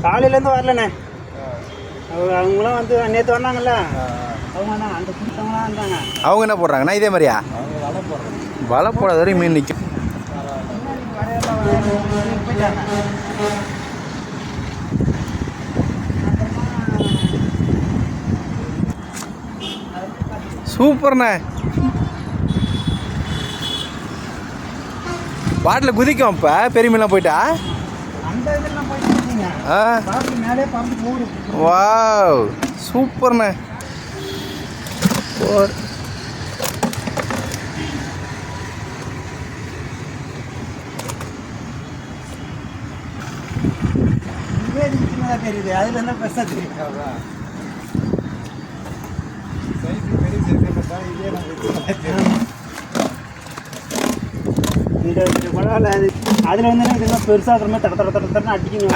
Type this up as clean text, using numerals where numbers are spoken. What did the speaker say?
காலையிலேருந்து வரலண்ணே. அவங்களாம் வந்து நேற்று வந்தாங்கல்ல, அவங்க தான் அந்த குடித்தவங்களாம் இருந்தாங்க. அவங்க என்ன போடுறாங்கண்ணா? இதே மாதிரியா வலை போடாத வரையும் மீன் நிற்கும். போயிட்டாங்க. சூப்பர்ண்ணே. பாட்டில் குதிக்கும் இப்போ பெரிய மீன்லாம் போயிட்டா. அந்த இதெல்லாம் போயிட்டு மேலே பறந்து போகுது. வாவ் சூப்பர்ண்ணே. சின்னதாக தெரியுது, அதுல என்ன பெருசாக தெரியும். இந்த பரவாயில்ல, அதில் வந்து இதெல்லாம் பெருசாக இருக்கிற மாதிரி தட தட தட தடன்னு அடிக்கணும்.